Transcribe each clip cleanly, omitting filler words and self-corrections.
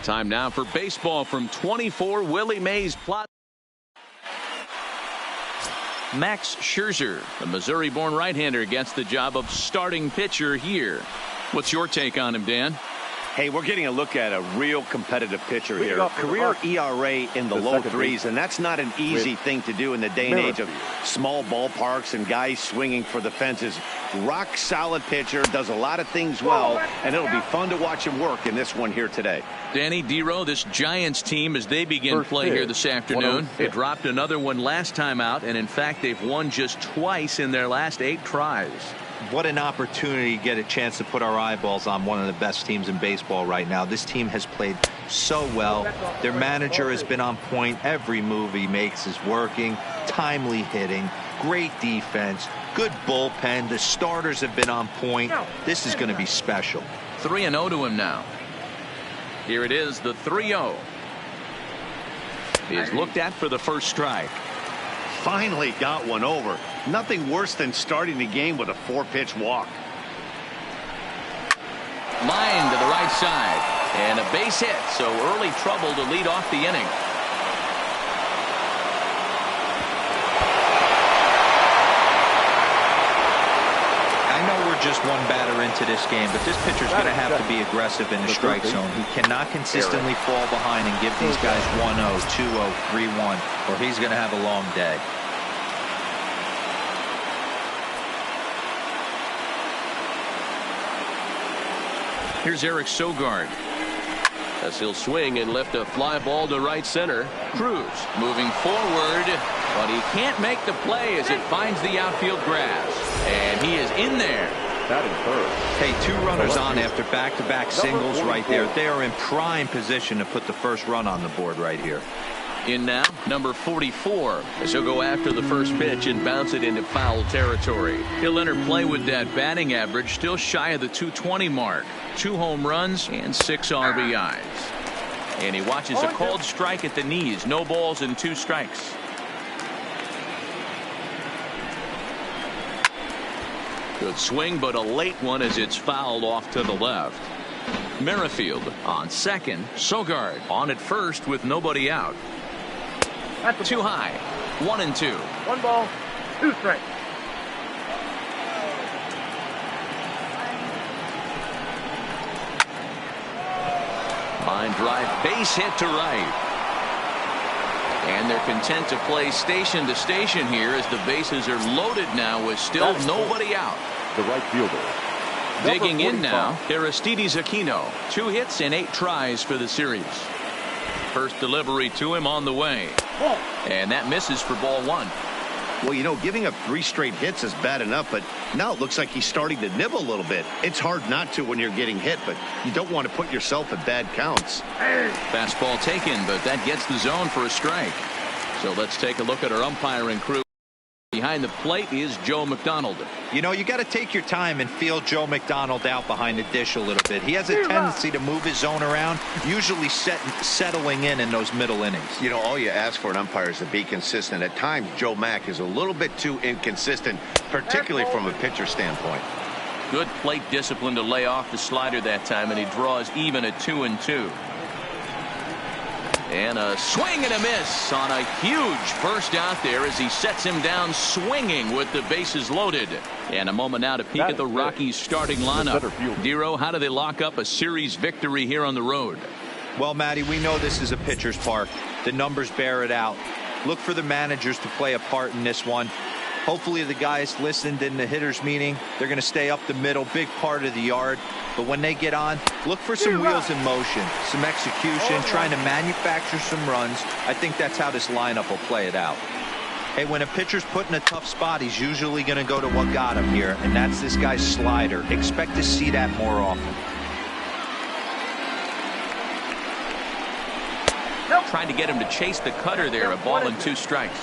Time now for baseball from 24 Willie Mays Plaza. Max Scherzer, the Missouri-born right-hander, gets the job of starting pitcher here. What's your take on him, Dan? Hey, we're getting a look at a real competitive pitcher here. Career ERA in the low threes, and that's not an easy thing to do in the day and age of small ballparks and guys swinging for the fences. Rock solid pitcher, does a lot of things well, and it'll be fun to watch him work in this one here today. Danny Dero, this Giants team, as they begin play here this afternoon, they dropped another one last time out, and in fact they've won just twice in their last 8 tries. What an opportunity to get a chance to put our eyeballs on one of the best teams in baseball right now. This team has played so well. Their manager has been on point. Every move he makes is working. Timely hitting, great defense, good bullpen. The starters have been on point. This is going to be special. 3-0 to him now. Here it is, the 3-0. He is looked at for the first strike. Finally got one over. Nothing worse than starting the game with a 4-pitch walk. Line to the right side. And a base hit, so early trouble to lead off the inning. I know we're just one batter into this game, but this pitcher's going to have to be aggressive in the strike zone. He cannot consistently fall behind and give these guys 1-0, 2-0, 3-1, or he's going to have a long day. Here's Eric Sogard. As he'll swing and lift a fly ball to right center. Cruz moving forward, but he can't make the play as it finds the outfield grass. And he is in there. Hey, 2 runners on after back-to-back singles right there. They are in prime position to put the first run on the board right here. In now, number 44, as he'll go after the first pitch and bounce it into foul territory. He'll enter play with that batting average still shy of the 220 mark. 2 home runs and 6 RBIs. And he watches a called strike at the knees. No balls and 2 strikes. Good swing, but a late one as it's fouled off to the left. Merrifield on second. Sogard on at first with nobody out. Too high. 1-2. 1 ball, 2 strikes. Line drive, base hit to right. And they're content to play station to station here as the bases are loaded now with still nobody out. The right fielder. Digging in now, Aristides Aquino. 2 hits and 8 tries for the series. First delivery to him on the way. And that misses for ball 1. Well, you know, giving up 3 straight hits is bad enough, but now it looks like he's starting to nibble a little bit. It's hard not to when you're getting hit, but you don't want to put yourself at bad counts. Fastball taken, but that gets the zone for a strike. So let's take a look at our umpiring crew. Behind the plate is Joe McDonald. You know, you got to take your time and feel Joe McDonald out behind the dish a little bit. He has a tendency to move his zone around, usually settling in those middle innings. You know, all you ask for an umpire is to be consistent. At times, Joe Mack is a little bit too inconsistent, particularly from a pitcher standpoint. Good plate discipline to lay off the slider that time, and he draws even at 2-2. And a swing and a miss on a huge burst out there as he sets him down swinging with the bases loaded. And a moment now to peek at the Rockies starting lineup. Dero, how do they lock up a series victory here on the road? Well, Matty, we know this is a pitcher's park. The numbers bear it out. Look for the managers to play a part in this one. Hopefully the guys listened in the hitters meeting. They're going to stay up the middle, big part of the yard. But when they get on, look for some wheels in motion, some execution, trying to manufacture some runs. I think that's how this lineup will play it out. Hey, when a pitcher's put in a tough spot, he's usually going to go to what got him here, and that's this guy's slider. Expect to see that more often. Trying to get him to chase the cutter there, a ball and 2 strikes.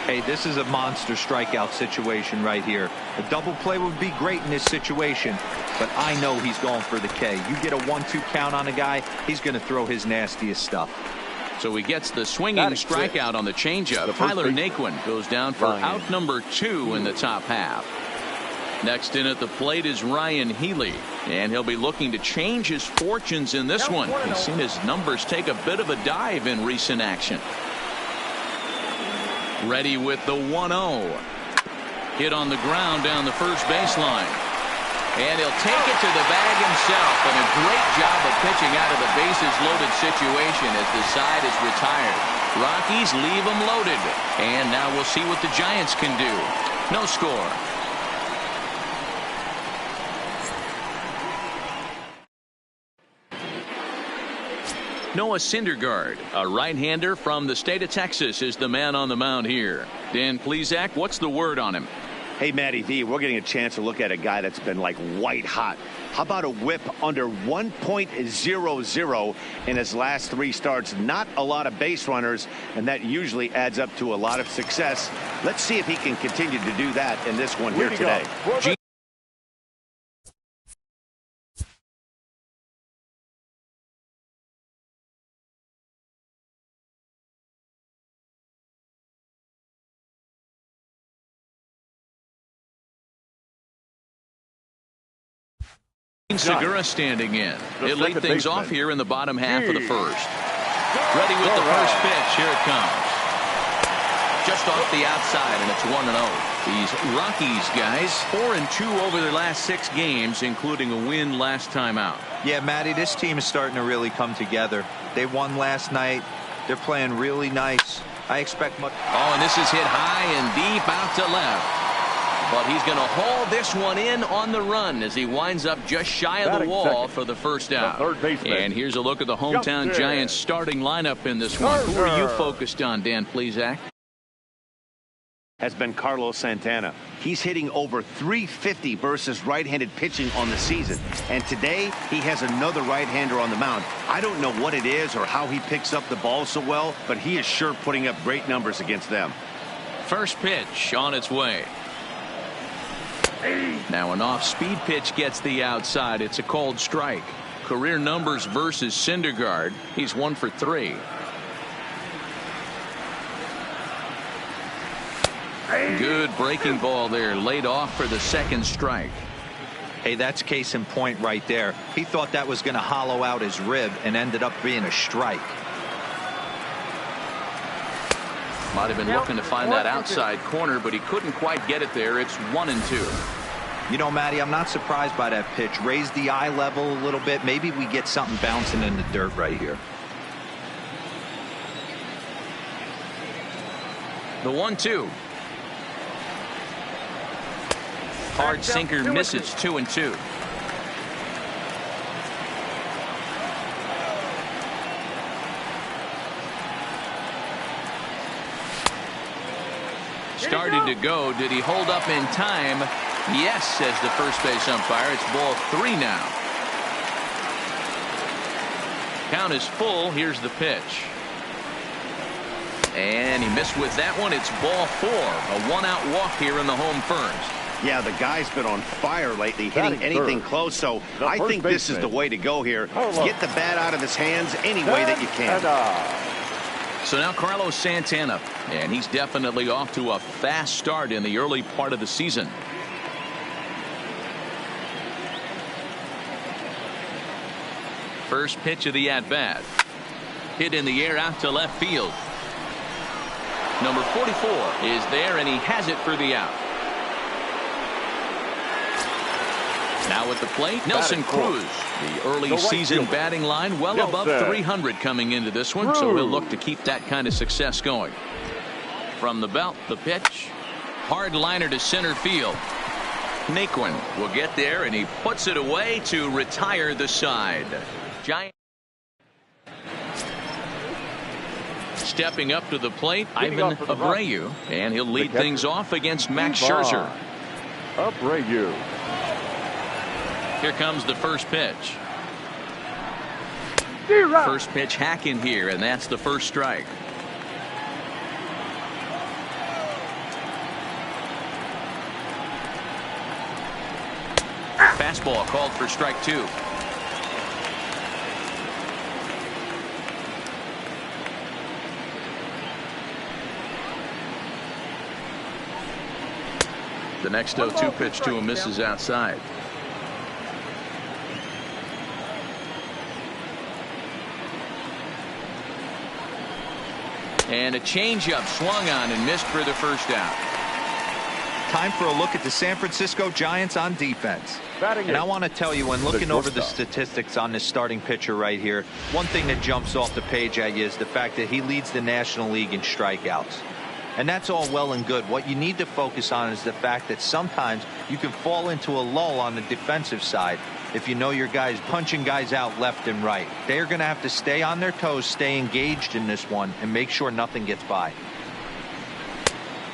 Hey, this is a monster strikeout situation right here. A double play would be great in this situation, but I know he's going for the K. You get a 1-2 count on a guy, he's going to throw his nastiest stuff. So he gets the swinging strikeout on the changeup. Tyler Naquin goes down for out number 2 in the top half. Next in at the plate is Ryan Healy, and he'll be looking to change his fortunes in this one. He's seen his numbers take a bit of a dive in recent action. Ready with the 1-0. Hit on the ground down the first baseline. And he'll take it to the bag himself. And a great job of pitching out of the bases loaded situation as the side is retired. Rockies leave them loaded. And now we'll see what the Giants can do. No score. Noah Syndergaard, a right-hander from the state of Texas, is the man on the mound here. Dan Plesac, what's the word on him? Hey, Matty D, we're getting a chance to look at a guy that's been like white hot. How about a whip under 1.00 in his last 3 starts? Not a lot of base runners, and that usually adds up to a lot of success. Let's see if he can continue to do that in this one here today. Segura standing in. He'll lead things off here in the bottom half of the first. Ready with the first pitch. Here it comes. Just off the outside, and it's 1-0. These Rockies guys 4-2 over their last 6 games, including a win last time out. Yeah, Matty, this team is starting to really come together. They won last night. They're playing really nice. I expect much. Oh, and this is hit high and deep out to left. But he's going to haul this one in on the run as he winds up just shy of the wall for the first out. And here's a look at the hometown Giants starting lineup in this one. Who are you focused on, Dan Plesac? Has been Carlos Santana. He's hitting over .350 versus right-handed pitching on the season. And today, he has another right-hander on the mound. I don't know what it is or how he picks up the ball so well, but he is sure putting up great numbers against them. First pitch on its way. Now an off-speed pitch gets the outside. It's a called strike. Career numbers versus Syndergaard. He's 1 for 3. Good breaking ball there, laid off for the second strike. Hey, that's case in point right there. He thought that was going to hollow out his rib and ended up being a strike. Might have been looking to find that outside corner, but he couldn't quite get it there. It's 1-2. You know, Matty, I'm not surprised by that pitch. Raise the eye level a little bit. Maybe we get something bouncing in the dirt right here. The 1-2. Hard sinker misses. 2-2. Started to go. Did he hold up in time? Yes, says the first base umpire. It's ball 3 now. Count is full. Here's the pitch. And he missed with that one. It's ball 4. A 1-out walk here in the home first. Yeah, the guy's been on fire lately, hitting Batting anything third. close, so The I first think this is baseman. the way to go here. Hello. Get the bat out of his hands any way that you can. So now Carlos Santana, and he's definitely off to a fast start in the early part of the season. First pitch of the at-bat. Hit in the air out to left field. Number 44 is there, and he has it for the out. Now at the plate, Nelson Cruz. The early season batting line well above 300 coming into this one, so he'll look to keep that kind of success going. From the belt, the pitch. Hard liner to center field. Naquin will get there, and he puts it away to retire the side. Giant. Stepping up to the plate, Ivan Abreu, and he'll lead things off against Max Scherzer. Abreu. Here comes the first pitch. First pitch hack in here, and that's the first strike. Fastball called for strike 2. The next 0-2 pitch to him misses outside. And a changeup swung on and missed for the first out. Time for a look at the San Francisco Giants on defense. And I want to tell you, when looking over the statistics on this starting pitcher right here, one thing that jumps off the page at you is the fact that he leads the National League in strikeouts. And that's all well and good. What you need to focus on is the fact that sometimes you can fall into a lull on the defensive side if you know your guys punching guys out left and right. They're going to have to stay on their toes, stay engaged in this one, and make sure nothing gets by.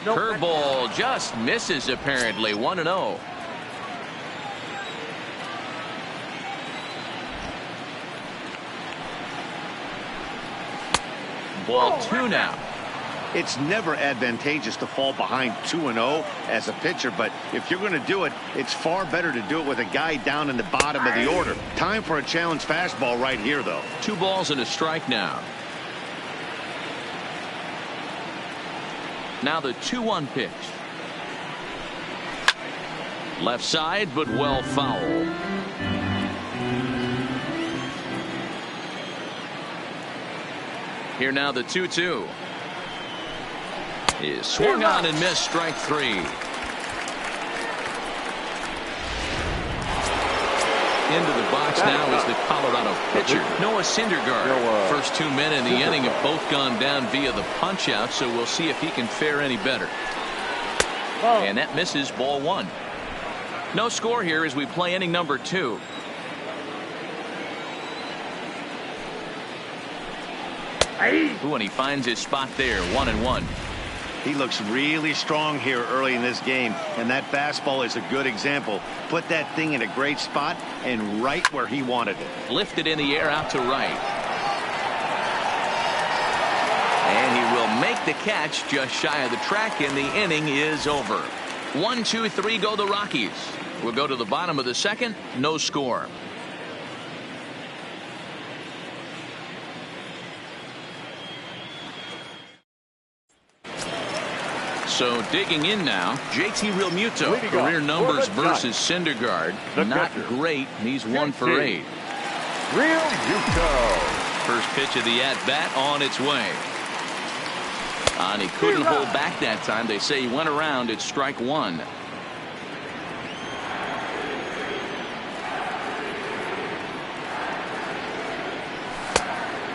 Curveball just misses apparently. 1-0. Ball 2 now. It's never advantageous to fall behind 2-0 as a pitcher, but if you're going to do it, it's far better to do it with a guy down in the bottom of the order. Time for a challenge fastball right here, though. 2 balls and a strike now. Now the 2-1 pitch. Left side, but well foul. Here now the 2-2. Is swung on and missed, strike 3. Into the box now is the Colorado pitcher, Noah Syndergaard. First 2 men in the inning have both gone down via the punch out, so we'll see if he can fare any better. And that misses, ball 1. No score here as we play inning number 2. Ooh, and he finds his spot there, 1-1. He looks really strong here early in this game, and that fastball is a good example. Put that thing in a great spot and right where he wanted it. Lifted in the air out to right. And he will make the catch just shy of the track, and the inning is over. 1, 2, 3 go the Rockies. We'll go to the bottom of the second. No score. So digging in now, JT Realmuto. Career numbers versus Syndergaard. Not great. He's 1 for 8. Realmuto. First pitch of the at-bat on its way. And he couldn't hold back that time. They say he went around at strike 1.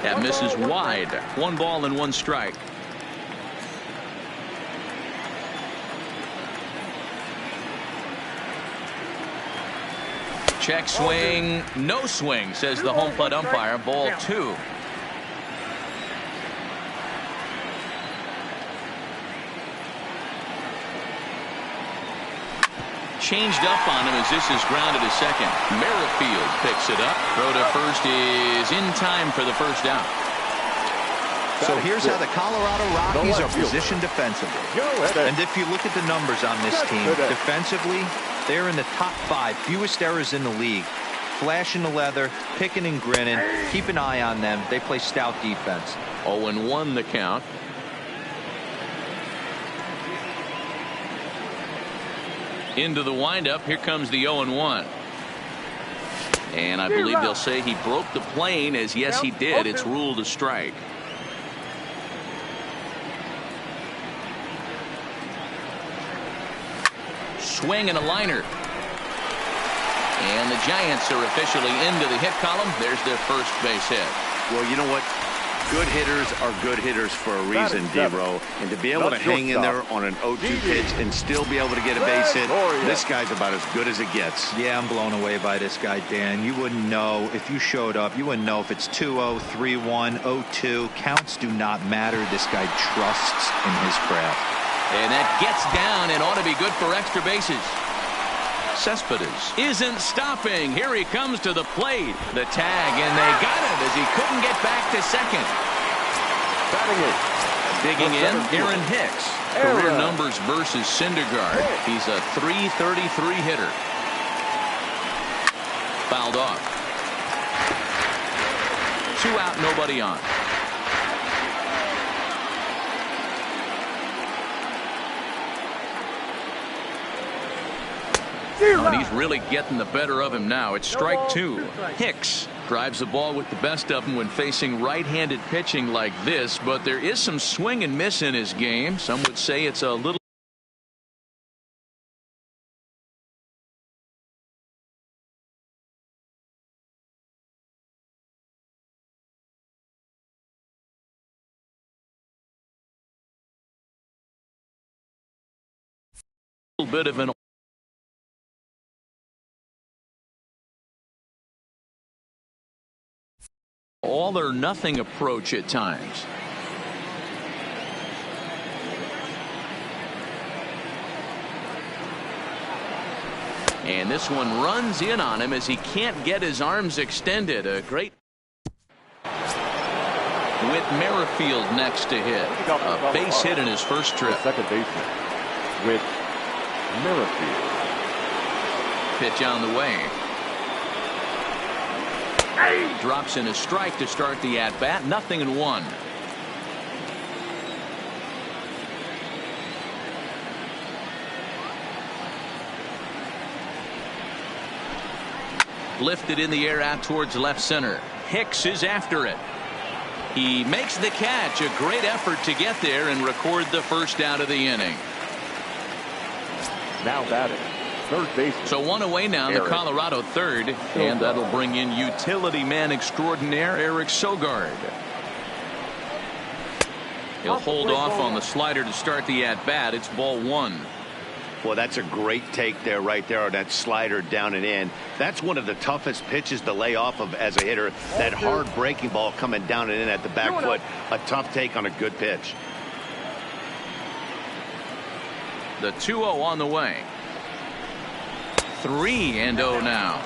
That misses wide. 1 ball and 1 strike. Check swing, no swing, says the home plate umpire. Ball 2. Changed up on him as this is grounded to second. Merrifield picks it up. Throw to first is in time for the first out. So here's how the Colorado Rockies are positioned defensively. And if you look at the numbers on this team, defensively, they're in the top 5, fewest errors in the league. Flashing the leather, picking and grinning, keep an eye on them. They play stout defense. 0-1 the count. Into the windup. Here comes the 0-1. And I believe they'll say he broke the plane, as yes he did. It's ruled a strike. Swing and a liner. And the Giants are officially into the hit column. There's their first base hit. Well, you know what? Good hitters are good hitters for a reason, D-Row. And to be able to hang in there on an 0-2 pitch and still be able to get a base hit, this guy's about as good as it gets. Yeah, I'm blown away by this guy, Dan. You wouldn't know if you showed up. You wouldn't know if it's 2-0, 3-1, 0-2. Counts do not matter. This guy trusts in his craft. And that gets down and ought to be good for extra bases. Cespedes isn't stopping. Here he comes to the plate. The tag, and they got it as he couldn't get back to second. Digging in, Aaron Hicks. Career numbers versus Syndergaard. He's a .333 hitter. Fouled off. 2 out, nobody on. And he's really getting the better of him now. It's strike 2. Hicks drives the ball with the best of them when facing right-handed pitching like this, but there is some swing and miss in his game. Some would say it's a little bit of an all or nothing approach at times. And this one runs in on him as he can't get his arms extended. A great with Merrifield next to hit. A base hit in his first trip. Second baseman with Merrifield. Pitch on the way. Drops in a strike to start the at-bat. 0-1. Lifted in the air out towards left center. Hicks is after it. He makes the catch. A great effort to get there and record the first out of the inning. Now batting, third base. So 1 away now, the Colorado third, and that'll bring in utility man extraordinaire Eric Sogard. He'll hold off on the slider to start the at-bat. It's ball 1. Well, that's a great take there, right there, on that slider down and in. That's one of the toughest pitches to lay off of as a hitter. That hard breaking ball coming down and in at the back foot. A tough take on a good pitch. The 2-0 on the way. 3-0 now.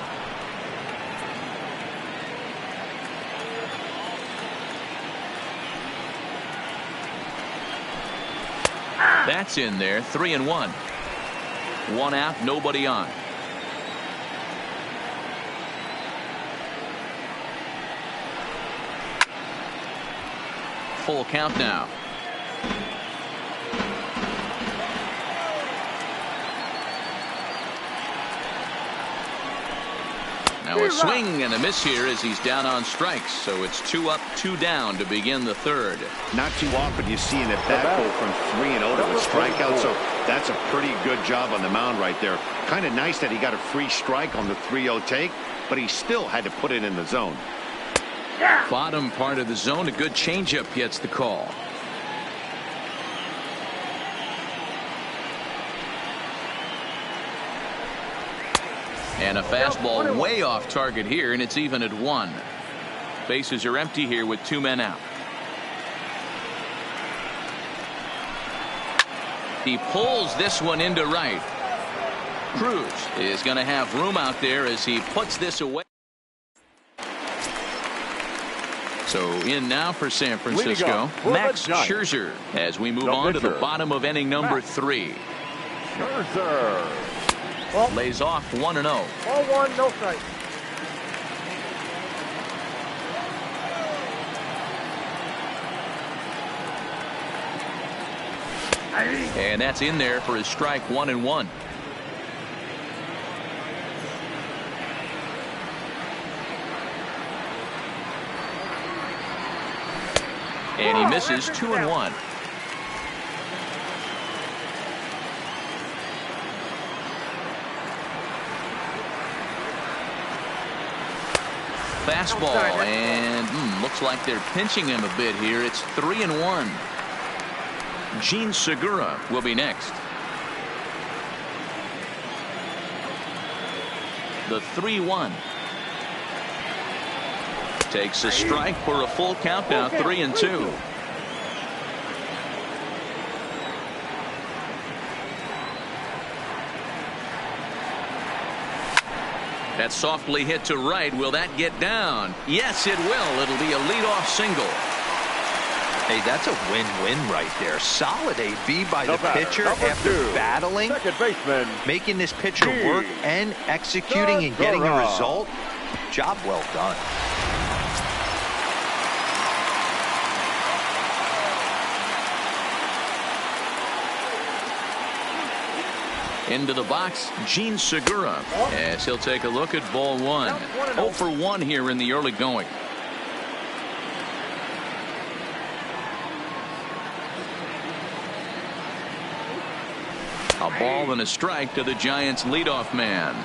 That's in there. 3-1. 1 out, nobody on. Full count now. Now a swing and a miss here as he's down on strikes. So it's 2 up, 2 down to begin the third. Not too often you see an at-bat go from 3-0 to a strikeout. So that's a pretty good job on the mound right there. Kind of nice that he got a free strike on the 3-0 take, but he still had to put it in the zone. Bottom part of the zone. A good changeup gets the call. And a fastball way off target here, and it's even at 1. Bases are empty here with 2 men out. He pulls this one into right. Cruz is going to have room out there as he puts this away. So in now for San Francisco, Max Scherzer, as we move on to the bottom of inning number 3. Scherzer. Lays off 1-0. 0-1, no strike. And that's in there for his strike 1-1. And he misses 2-1. Fastball, and looks like they're pinching him a bit here. It's 3-1. Jean Segura will be next. The 3-1. Takes a strike for a full count now, 3-2. That's softly hit to right. Will that get down? Yes, it will. It'll be a leadoff single. Hey, that's a win-win right there. Solid AB by the pitcher after battling, second baseman, making this pitcher work and executing and getting a result. Job well done. Into the box, Jean Segura, as he'll take a look at ball 1. 0 for 1 here in the early going. A ball and a strike to the Giants' leadoff man.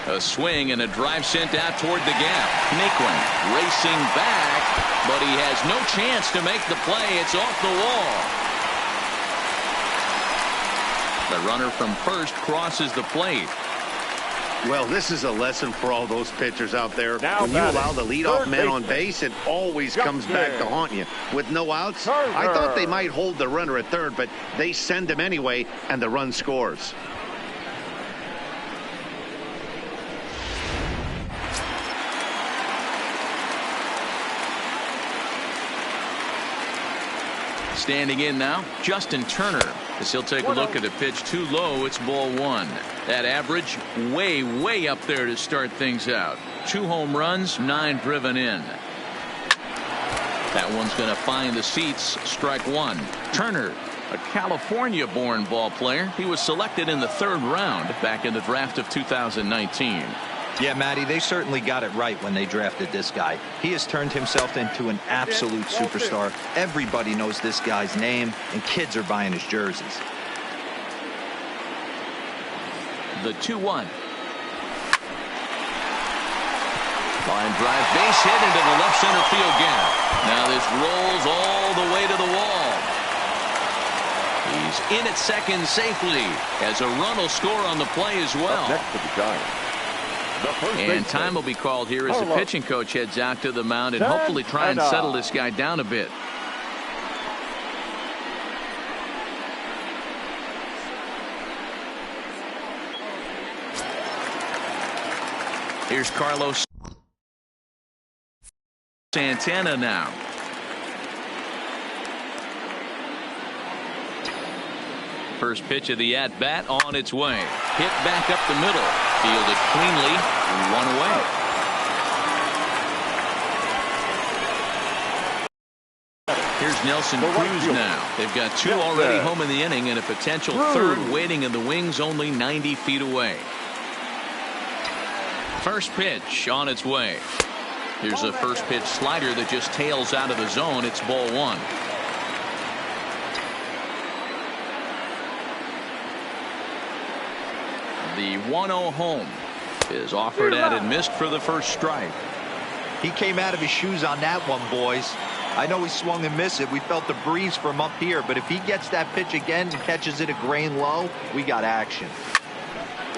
A swing and a drive sent out toward the gap. Naquin racing back, but he has no chance to make the play. It's off the wall. The runner from first crosses the plate. Well, this is a lesson for all those pitchers out there. Now when you allow the leadoff man on base, it always comes back to haunt you. With no outs, I thought they might hold the runner at third, but they send him anyway, and the run scores. Standing in now, Justin Turner, as he'll take a look at a pitch too low. It's ball 1. That average way up there to start things out. 2 home runs, 9 driven in. That one's going to find the seats. Strike 1. Turner, a California-born ball player. He was selected in the 3rd round back in the draft of 2019. Yeah, Matty, they certainly got it right when they drafted this guy. He has turned himself into an absolute superstar. Everybody knows this guy's name, and kids are buying his jerseys. The 2-1. Line drive, base hit into the left center field gap. Now this rolls all the way to the wall. He's in at second safely, as a run will score on the play as well. Up next to the Giants, and time will be called here as the pitching coach heads out to the mound and hopefully try and settle this guy down a bit. Here's Carlos Santana now. First pitch of the at-bat on its way. Hit back up the middle. Fielded cleanly. 1 away. Here's Nelson Cruz now. They've got 2 already home in the inning and a potential 3rd waiting in the wings only 90 feet away. First pitch on its way. Here's a first pitch slider that just tails out of the zone. It's ball 1. The 1-0 home is offered at and missed for the first strike. He came out of his shoes on that one, boys. I know he swung and missed it. We felt the breeze from up here, but if he gets that pitch again and catches it a grain low, we got action.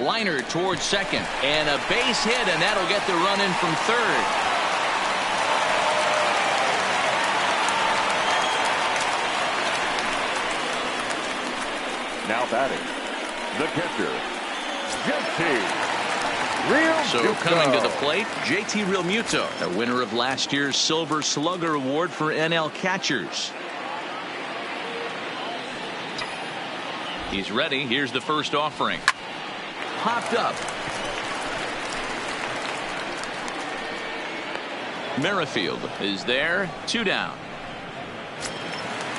Liner towards second, and a base hit, and that'll get the run in from third. now batting, the catcher, JT So Realmuto. coming to the plate, JT Realmuto, the winner of last year's Silver Slugger Award for NL catchers. He's ready. Here's the first offering. Popped up. Merrifield is there. 2 down.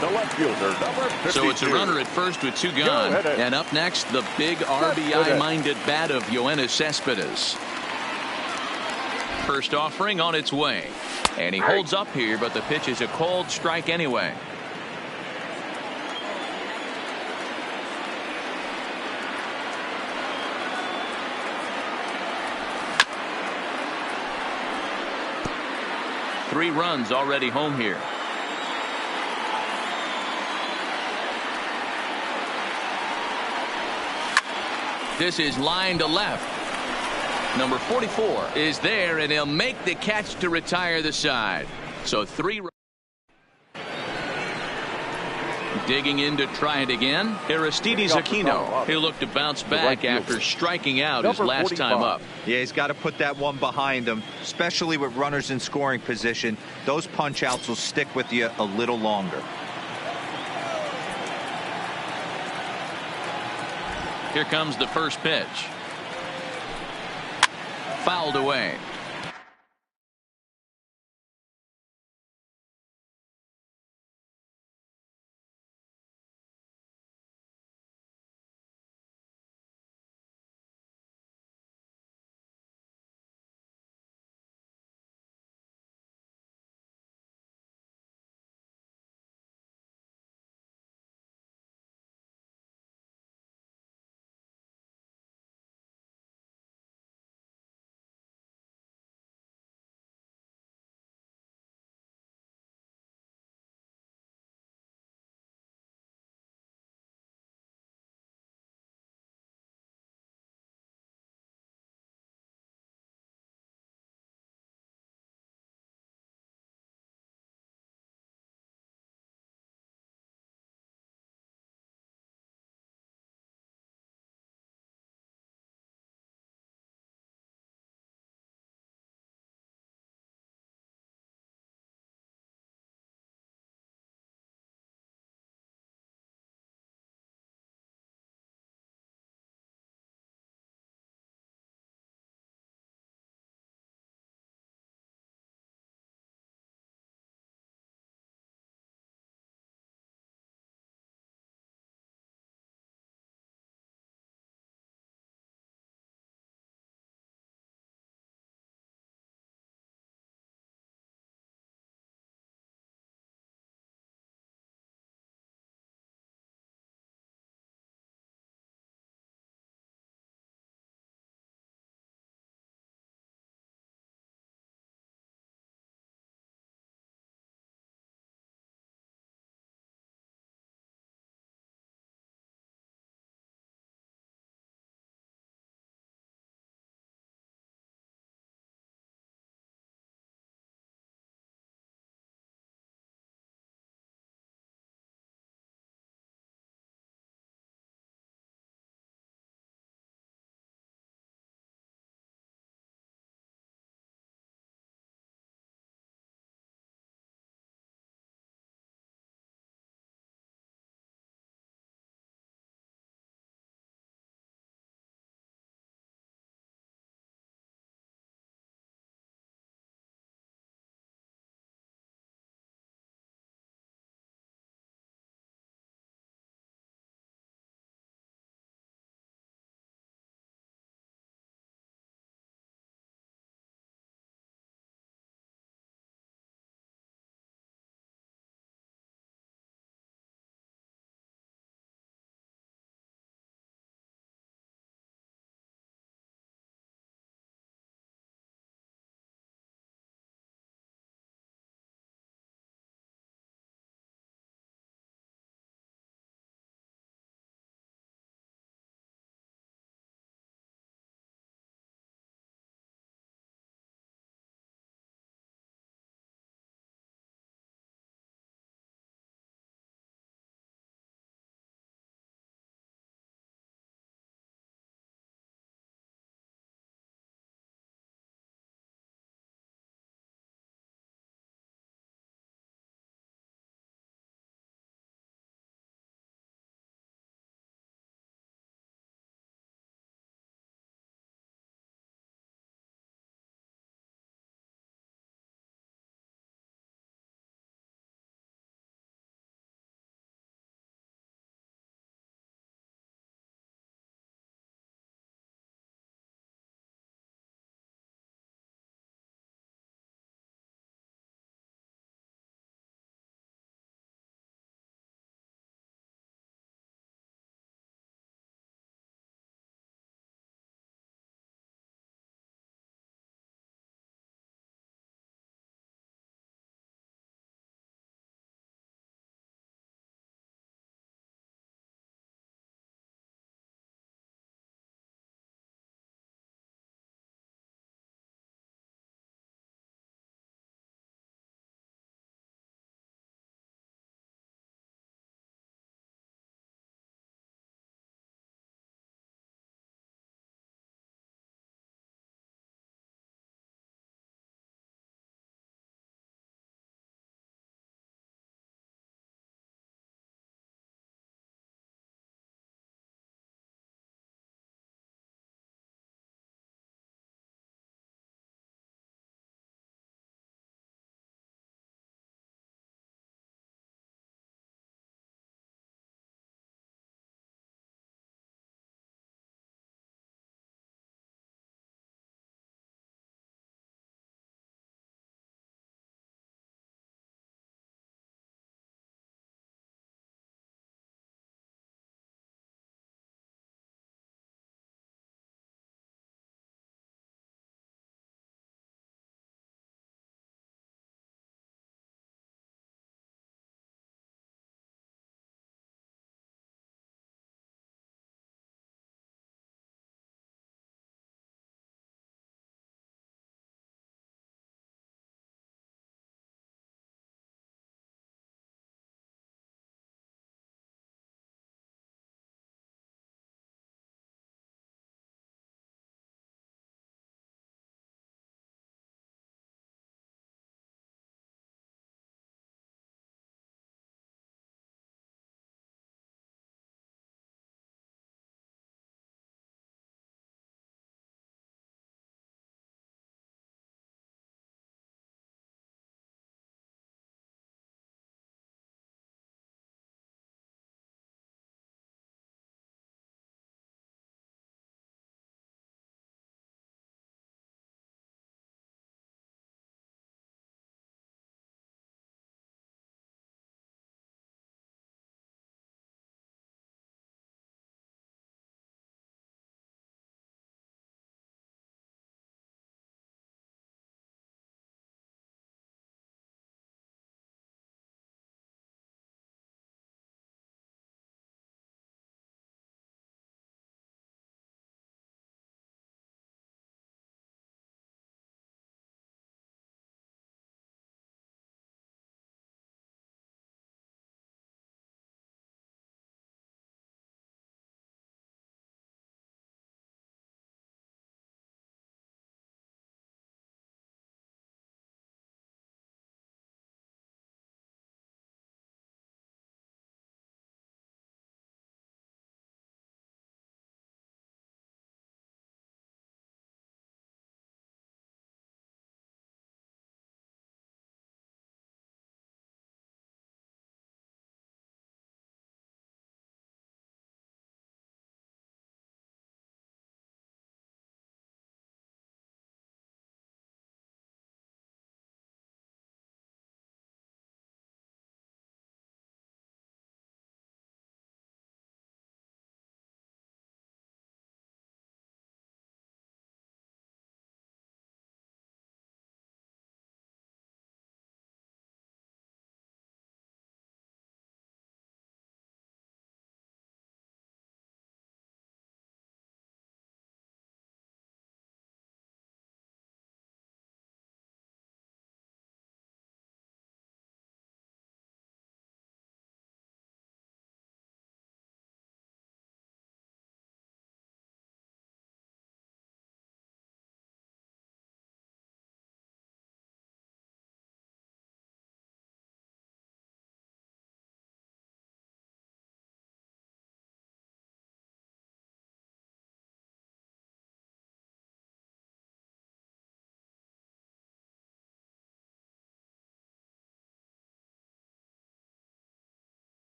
The left fielder, number 52. So it's a runner at first with 2 gone. And up next, the big RBI-minded bat of Yoenis Cespedes. First offering on its way. And he holds up here, but the pitch is a called strike anyway. Three runs already home here. This is line to left. Number 44 is there, and he'll make the catch to retire the side. So 3 runs. Digging in to try it again. Aristides Aquino. He'll look to bounce back after striking out his last time up. Yeah, he's got to put that one behind him, especially with runners in scoring position. Those punch outs will stick with you a little longer. Here comes the first pitch. Fouled away.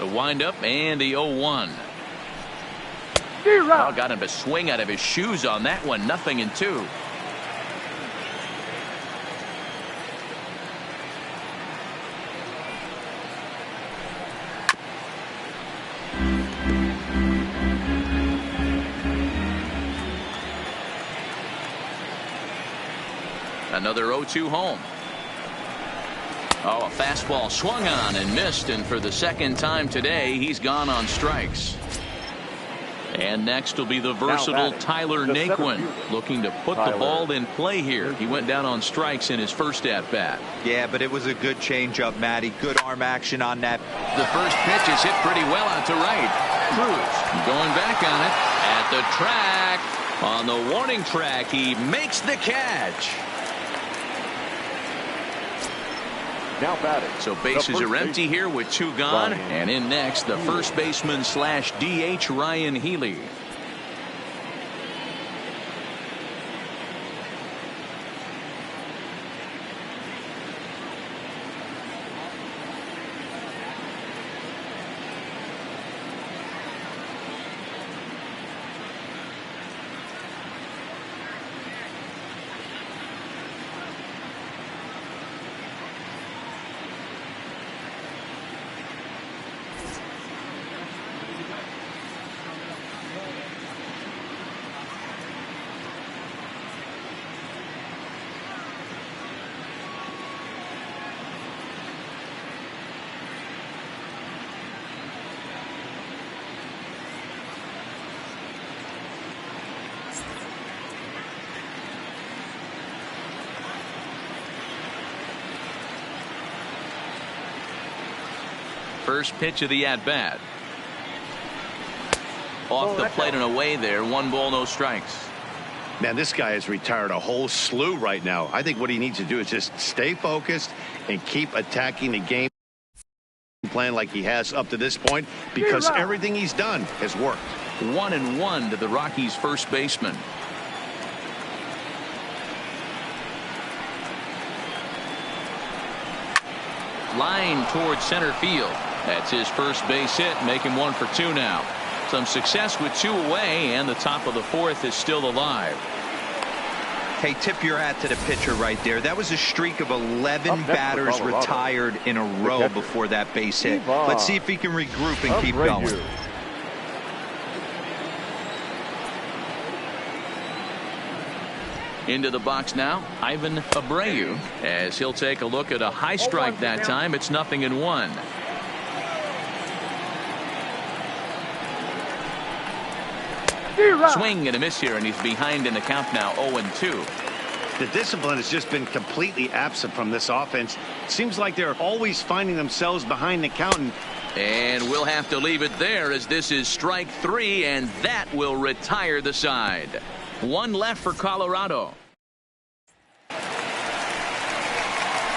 windup and the 0-1. Oh, got him to swing out of his shoes on that one. 0-2. Another 0-2 home. Oh, a fastball swung on and missed, and for the second time today he's gone on strikes. And next will be the versatile Tyler Naquin, looking to put the ball in play here. He went down on strikes in his first at bat. Yeah, but it was a good changeup, Matty. Good arm action on that. The first pitch is hit pretty well out to right. Cruz going back on it at the track. On the warning track, he makes the catch. Now batting. So bases are empty here with 2 gone. And in next, the first baseman slash DH Ryan Healy. First pitch of the at-bat. Off the plate and away there. 1 ball, no strikes. Man, this guy has retired a whole slew right now. I think what he needs to do is just stay focused and keep attacking the game plan like he has up to this point, because everything he's done has worked. 1-1 to the Rockies' first baseman. Line towards center field. That's his first base hit, making 1 for 2 now. Some success with 2 away, and the top of the 4th is still alive. Hey, tip your hat to the pitcher right there. That was a streak of 11 batters retired in a row before that base hit. Let's see if he can regroup and keep going. Into the box now, Ivan Abreu, as he'll take a look at a high strike that time. It's 0-1. Swing and a miss here, and he's behind in the count now. 0-2. The discipline has just been completely absent from this offense. Seems like they're always finding themselves behind the count. And we'll have to leave it there, as this is strike 3, and that will retire the side. 1 left for Colorado.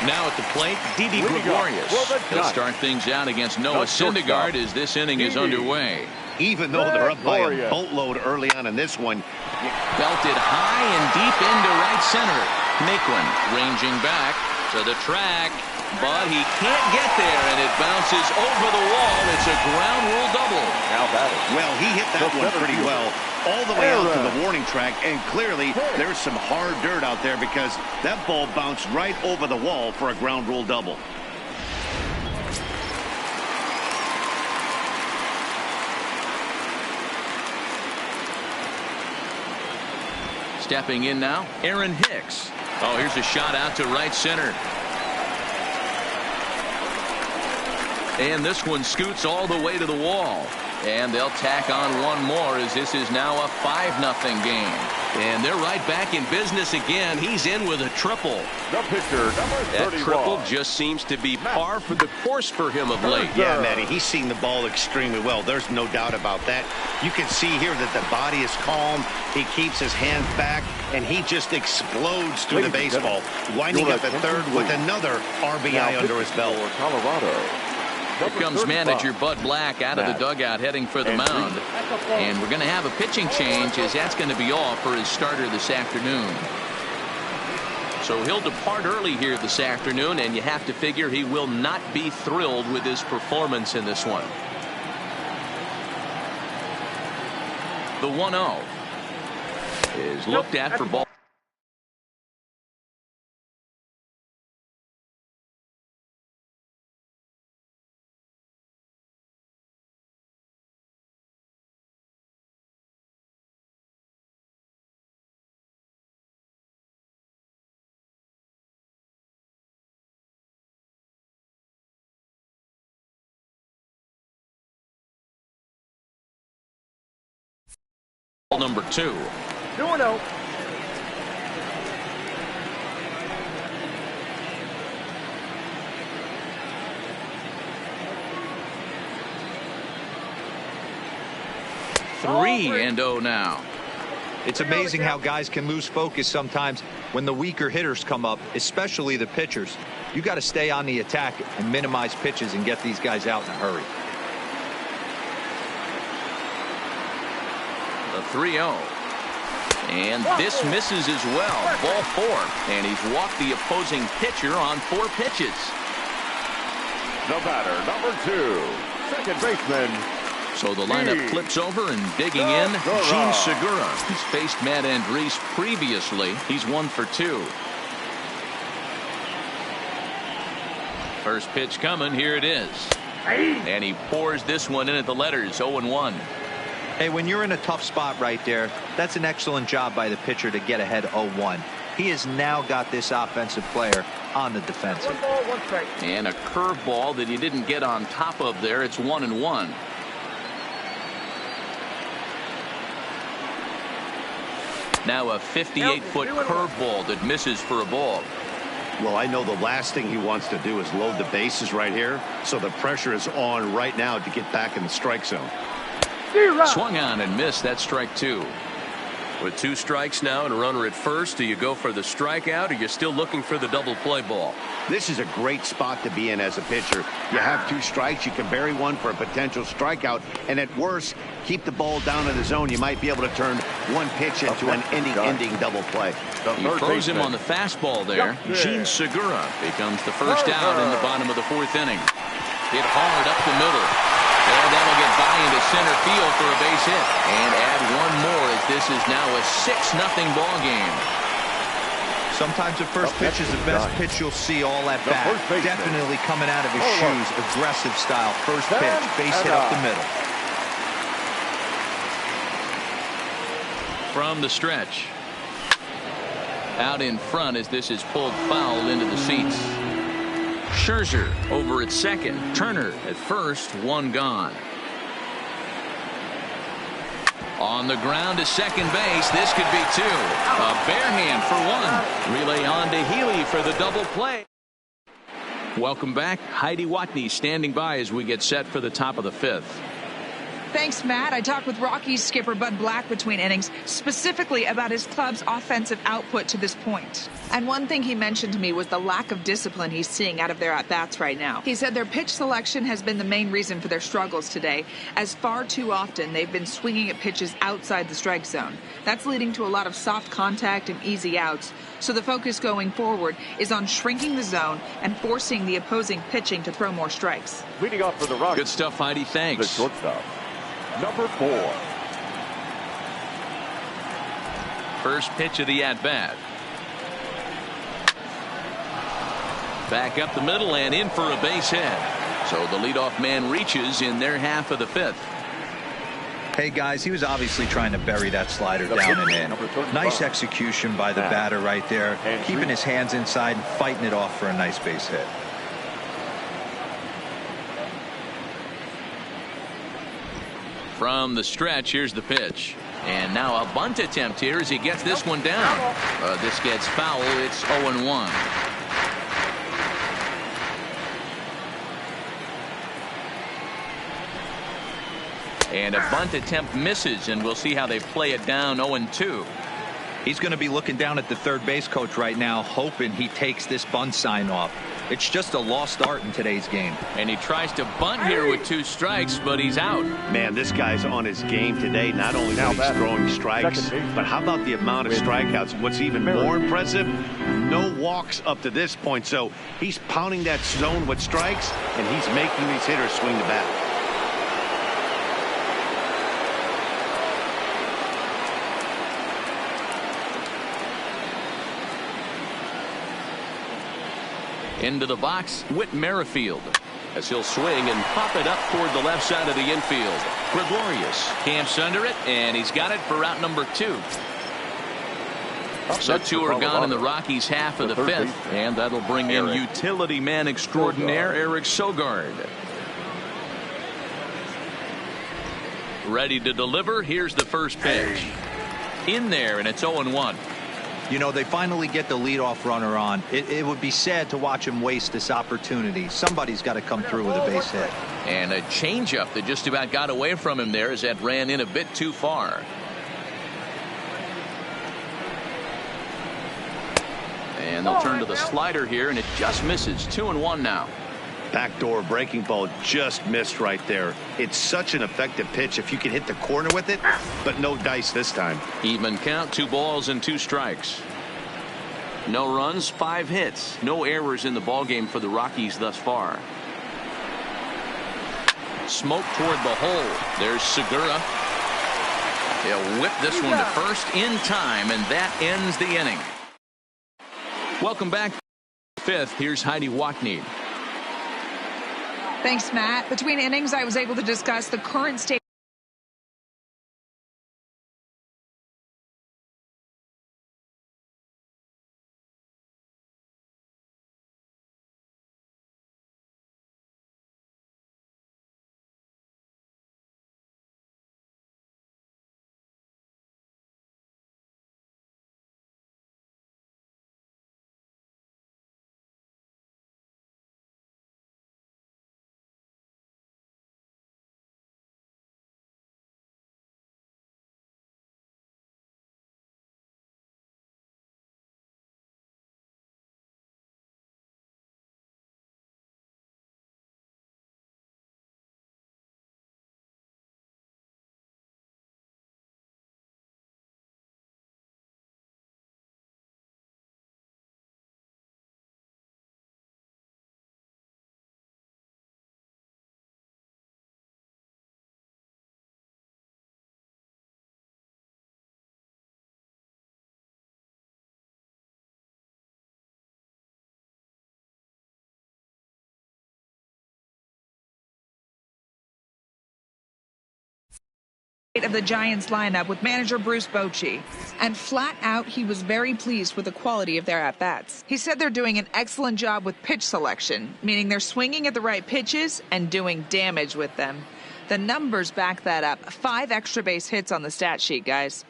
Now at the plate, Didi Gregorius. He'll start things out against Noah Syndergaard as this inning is underway. Even though they're up by a boatload early on in this one. Belted high and deep into right center. Naquin ranging back to the track, but he can't get there, and it bounces over the wall. It's a ground rule double. Now batting. Well, he hit that one pretty well all the way out to the warning track, and clearly there's some hard dirt out there because that ball bounced right over the wall for a ground rule double. Stepping in now, Aaron Hicks. Oh, here's a shot out to right center. And this one scoots all the way to the wall. And they'll tack on 1 more, as this is now a 5-0 game. And they're right back in business again. He's in with a triple. The pitcher, number 31. That triple just seems to be par for the course for him of late. Yeah, Matty, he's seen the ball extremely well. There's no doubt about that. You can see here that the body is calm. He keeps his hands back, and he just explodes through the baseball, winding up at third with another RBI under his belt. Colorado. Here comes manager Bud Black out of the dugout, heading for the mound. And we're going to have a pitching change, as that's going to be all for his starter this afternoon. So he'll depart early here this afternoon, and you have to figure he will not be thrilled with his performance in this one. The 1-0 is looked at for ball. Number 2. 2-0. Three and 0 now. It's amazing how guys can lose focus sometimes when the weaker hitters come up, especially the pitchers. You got to stay on the attack and minimize pitches and get these guys out in a hurry. The 3-0. And this misses as well. Ball 4. And he's walked the opposing pitcher on 4 pitches. The batter, number 2, second baseman. So the lineup flips over and digging in, Jean Segura. He's faced Matt Andriese previously. He's 1 for 2. First pitch coming. Here it is. And he pours this one in at the letters. 0-1. Hey, when you're in a tough spot right there, that's an excellent job by the pitcher to get ahead 0-1. He has now got this offensive player on the defensive. 1 ball, 1 strike. And a curveball that he didn't get on top of there. It's 1-1. Now a 58-foot curveball that misses for a ball. Well, I know the last thing he wants to do is load the bases right here, so the pressure is on right now to get back in the strike zone. Swung on and missed. That's strike 2. With 2 strikes now and a runner at first, do you go for the strikeout or you're still looking for the double play ball? This is a great spot to be in as a pitcher. You have 2 strikes. You can bury one for a potential strikeout, and at worst, keep the ball down in the zone. You might be able to turn one pitch into an ending double play. He throws him on the fastball there. Jean Segura becomes the first out in the bottom of the 4th inning. Hit hard up the middle. And that'll get by into center field for a base hit. And add one more as this is now a 6-0 ball game. Sometimes the first pitch is the best pitch you'll see all at bat. Definitely coming out of his shoes. Aggressive style. First pitch. Base hit up the middle. From the stretch. Out in front as this is pulled foul into the seats. Scherzer over at second. Turner at first. 1 gone. On the ground to second base. This could be 2. A bare hand for 1. Relay on to Healy for the double play. Welcome back. Heidi Watney standing by as we get set for the top of the 5th. Thanks, Matt. I talked with Rockies skipper Bud Black between innings, specifically about his club's offensive output to this point. And one thing he mentioned to me was the lack of discipline he's seeing out of their at-bats right now. He said their pitch selection has been the main reason for their struggles today, as far too often they've been swinging at pitches outside the strike zone. That's leading to a lot of soft contact and easy outs. So the focus going forward is on shrinking the zone and forcing the opposing pitching to throw more strikes. Leading off for the Rockies. Good stuff, Heidi. Thanks. The shortstop, number 4. First pitch of the at-bat. Back up the middle and in for a base hit. So the leadoff man reaches in their half of the 5th. Hey, guys, he was obviously trying to bury that slider down and in. Nice execution by the batter right there. Keeping his hands inside and fighting it off for a nice base hit. From the stretch, here's the pitch. And now a bunt attempt here as he gets this one down. This gets foul. It's 0-1. And a bunt attempt misses, and we'll see how they play it down. 0-2. He's going to be looking down at the third base coach right now, hoping he takes this bunt sign off. It's just a lost art in today's game. And he tries to bunt here with 2 strikes, but he's out. Man, this guy's on his game today. Not only when he's throwing strikes, but how about the amount of strikeouts? What's even more impressive, no walks up to this point. So he's pounding that zone with strikes, and he's making these hitters swing the bat. Into the box, Whit Merrifield. As he'll swing and pop it up toward the left side of the infield. Gregorius camps under it, and he's got it for out number 2. So 2 are gone in the Rockies' half of the 5th, and that'll bring in utility man extraordinaire Eric Sogard. Ready to deliver. Here's the first pitch. In there, and it's 0-1. You know, they finally get the leadoff runner on. It would be sad to watch him waste this opportunity. Somebody's got to come through with a base hit. And a changeup that just about got away from him there as that ran in a bit too far. And they'll turn to the slider here, and it just misses. 2-1 now. Backdoor breaking ball just missed right there. It's such an effective pitch if you can hit the corner with it, but no dice this time. Even count, 2 balls and 2 strikes. No runs, 5 hits. No errors in the ballgame for the Rockies thus far. Smoke toward the hole. There's Segura. He'll whip this one to first in time, and that ends the inning. Welcome back. 5th, here's Heidi Wackney. Thanks, Matt. Between innings, I was able to discuss the current state of the Giants lineup with manager Bruce Bochy, and flat out he was very pleased with the quality of their at-bats. He said they're doing an excellent job with pitch selection, meaning they're swinging at the right pitches and doing damage with them. The numbers back that up. 5 extra base hits on the stat sheet, guys.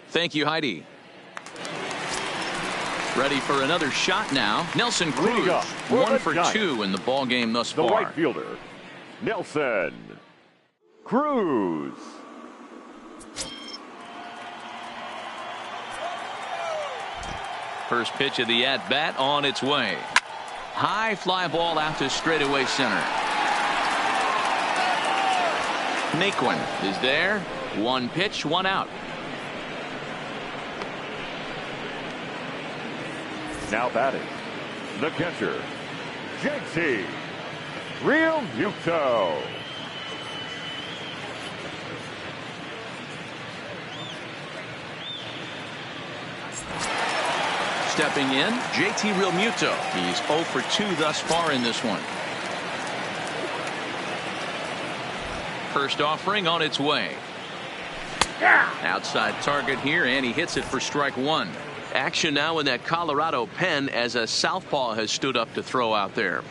Thank you, Heidi. Ready for another shot now. Nelson Cruz, 1 for 2 in the ball game thus far. The right fielder, Nelson Cruz. First pitch of the at-bat on its way. High fly ball out to straightaway center. Naquin is there. 1 pitch, 1 out. Now batting, the catcher, JT Realmuto. Stepping in, JT Realmuto. He's 0 for 2 thus far in this one. First offering on its way. Outside target here, and he hits it for strike 1. Action now in that Colorado pen as a southpaw has stood up to throw out there.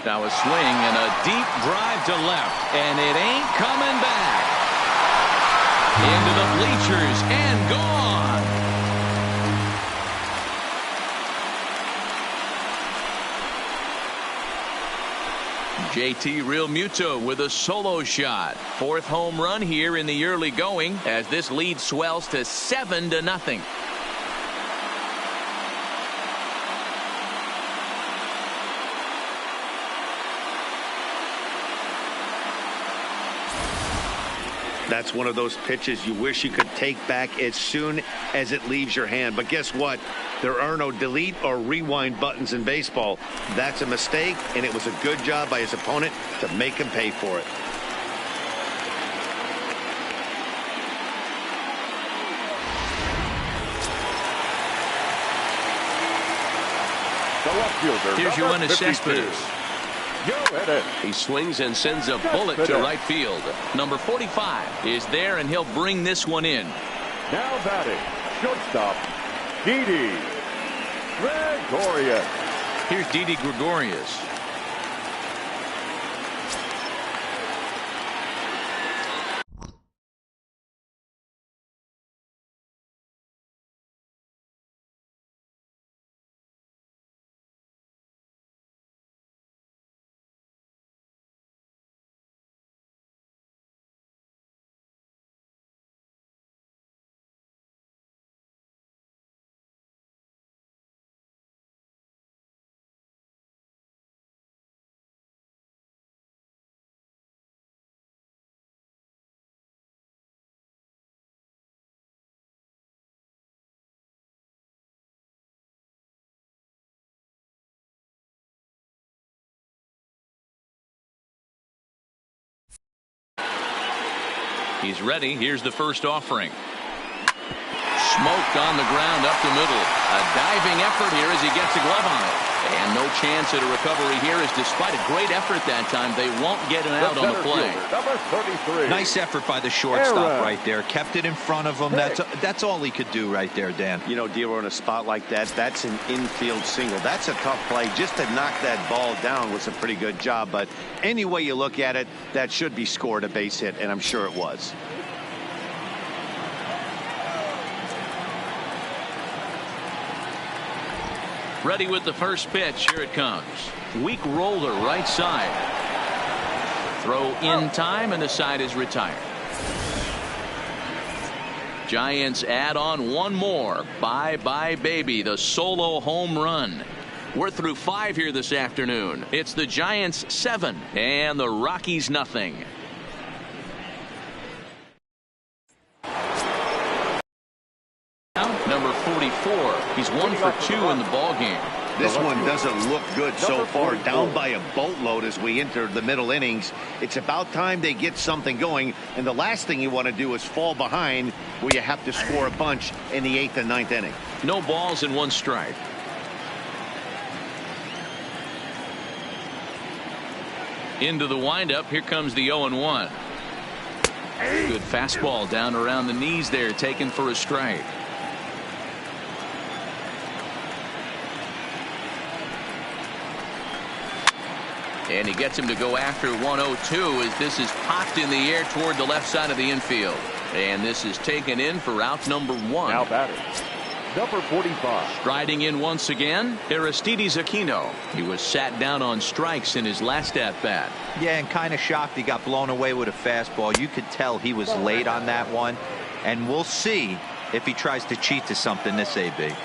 Now a swing and a deep drive to left, and it ain't coming back. Into the bleachers and gone. JT Realmuto with a solo shot. 4th home run here in the early going as this lead swells to 7-0. That's one of those pitches you wish you could take back as soon as it leaves your hand. But guess what? There are no delete or rewind buttons in baseball. That's a mistake, and it was a good job by his opponent to make him pay for it. The left fielder, Here's number Yoenis 52. Cespedes. Joe Hennis. He swings and sends a bullet to right field. Number 45 is there, and he'll bring this one in. Now batting, shortstop, Didi Gregorius. Here's Didi Gregorius. He's ready. Here's the first offering. Smoked on the ground up the middle. A diving effort here as he gets a glove on it. And no chance at a recovery here, as despite a great effort that time, they won't get an out on the play. Number 33. Nice effort by the shortstop Aaron. right there. Kept it in front of him. That's all he could do right there, Dan. You know, Dealer, in a spot like that, that's an infield single. That's a tough play. Just to knock that ball down was a pretty good job. But any way you look at it, that should be scored a base hit, and I'm sure it was. Ready with the first pitch. Here it comes. Weak roller right side. Throw in time, and the side is retired. Giants add on one more. Bye bye baby, the solo home run. We're through 5 here this afternoon. It's the Giants 7 and the Rockies nothing. Number 44. He's 1 for 2 in the ball game. This one doesn't look good so far. Down by a boatload as we enter the middle innings. It's about time they get something going. And the last thing you want to do is fall behind where you have to score a bunch in the 8th and 9th inning. No balls and 1 strike. Into the windup. Here comes the 0-1. Good fastball down around the knees there, taken for a strike. And he gets him to go after 1-0-2 as this is popped in the air toward the left side of the infield. And this is taken in for out number 1. Now batting, number 45. Striding in once again, Aristides Aquino. He was sat down on strikes in his last at-bat. Yeah, and kind of shocked he got blown away with a fastball. You could tell he was late on that one. And we'll see if he tries to cheat to something this AB.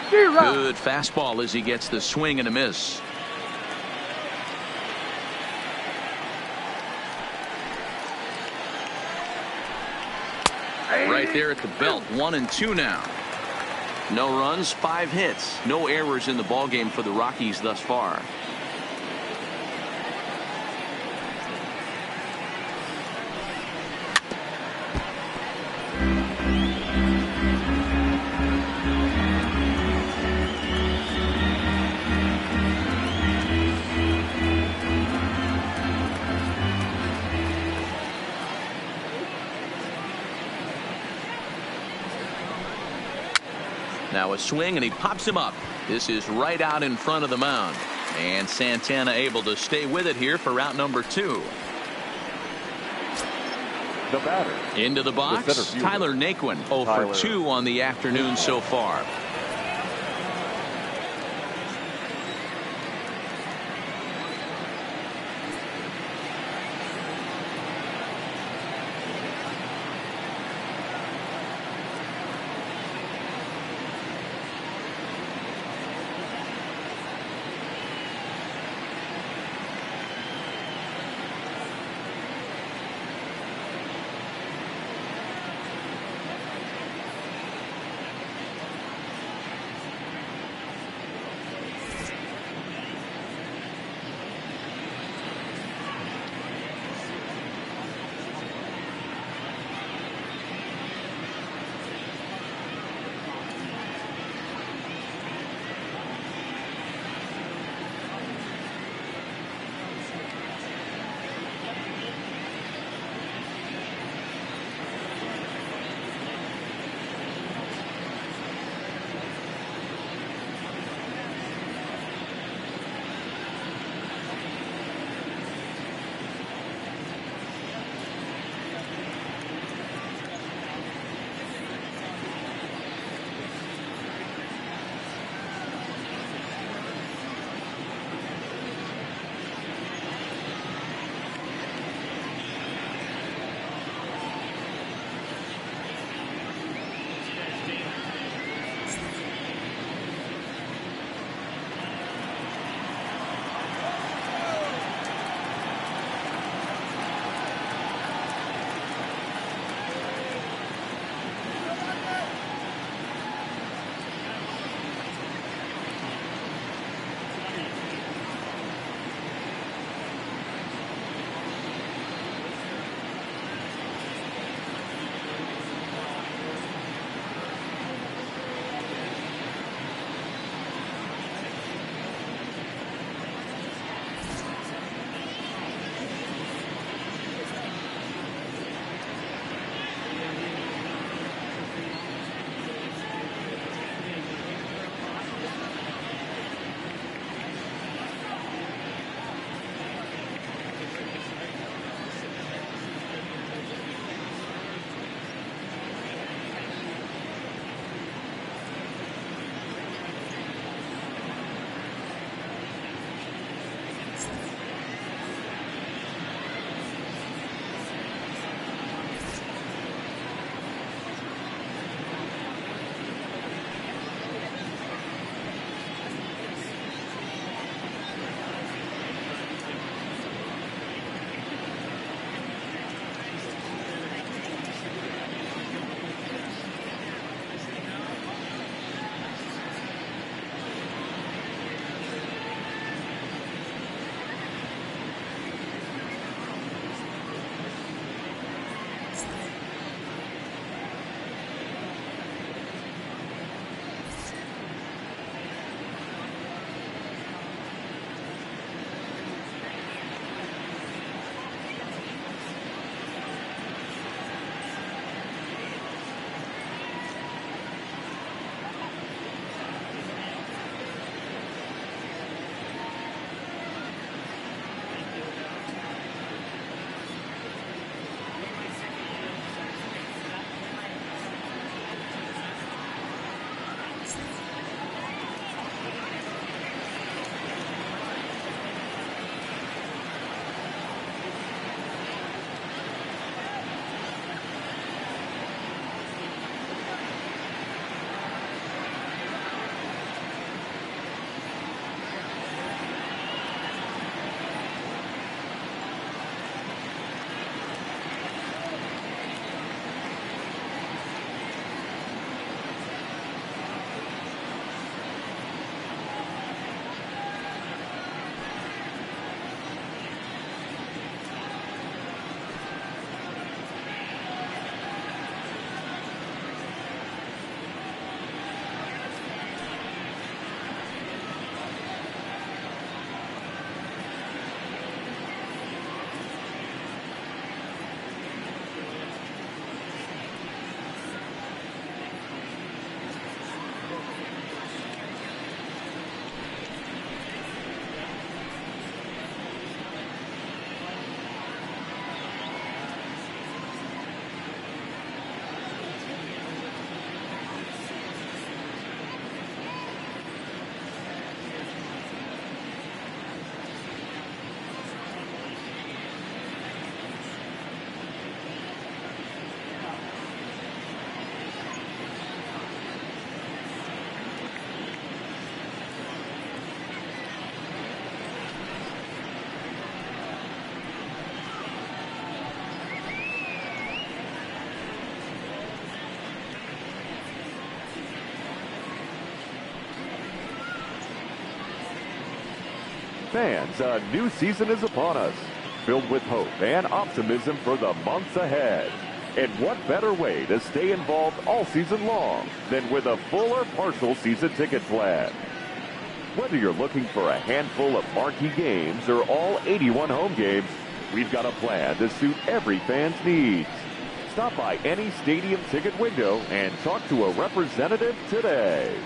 Good fastball as he gets the swing and a miss. Right there at the belt. 1-2 now. No runs, 5 hits. No errors in the ballgame for the Rockies thus far. Now a swing, and he pops him up. This is right out in front of the mound. And Santana able to stay with it here for route number 2. The batter. Into the box, The center fielder. Tyler Naquin. 0 for 2 on the afternoon so far. Fans, a new season is upon us, filled with hope and optimism for the months ahead. And what better way to stay involved all season long than with a full or partial season ticket plan? Whether you're looking for a handful of marquee games or all 81 home games, we've got a plan to suit every fan's needs. Stop by any stadium ticket window and talk to a representative today.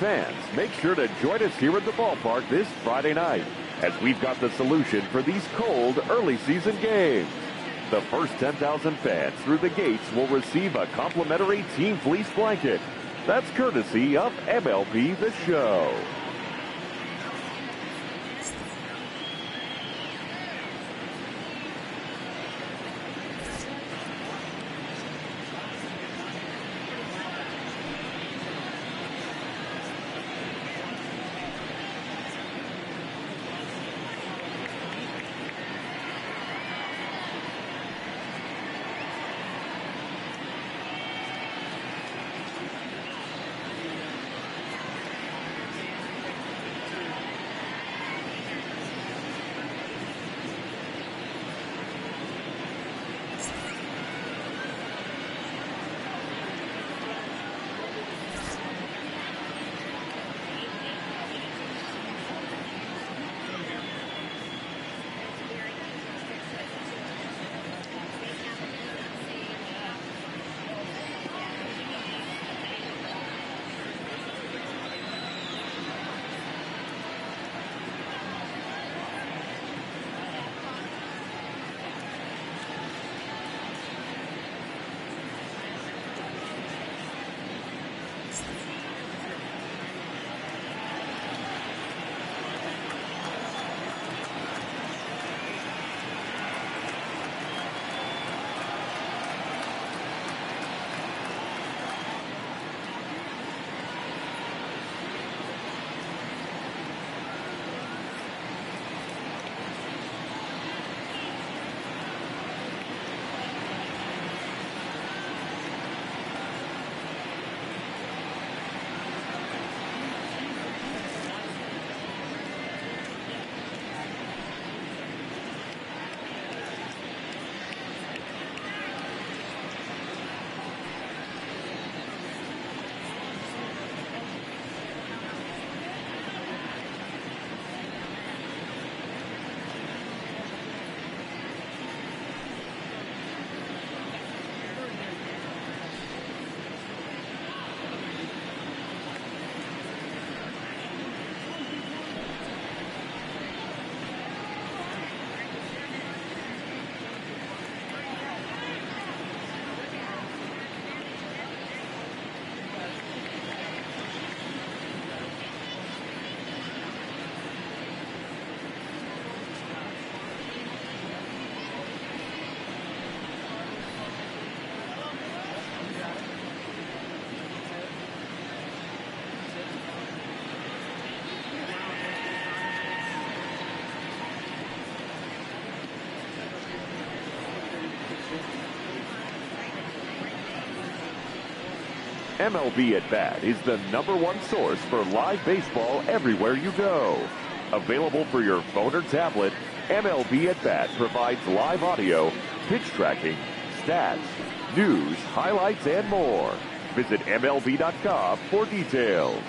Fans, make sure to join us here at the ballpark this Friday night, as we've got the solution for these cold early season games. The first 10,000 fans through the gates will receive a complimentary Team Fleece blanket. That's courtesy of MLB The Show. MLB At Bat is the #1 source for live baseball everywhere you go. Available for your phone or tablet, MLB At Bat provides live audio, pitch tracking, stats, news, highlights, and more. Visit MLB.com for details.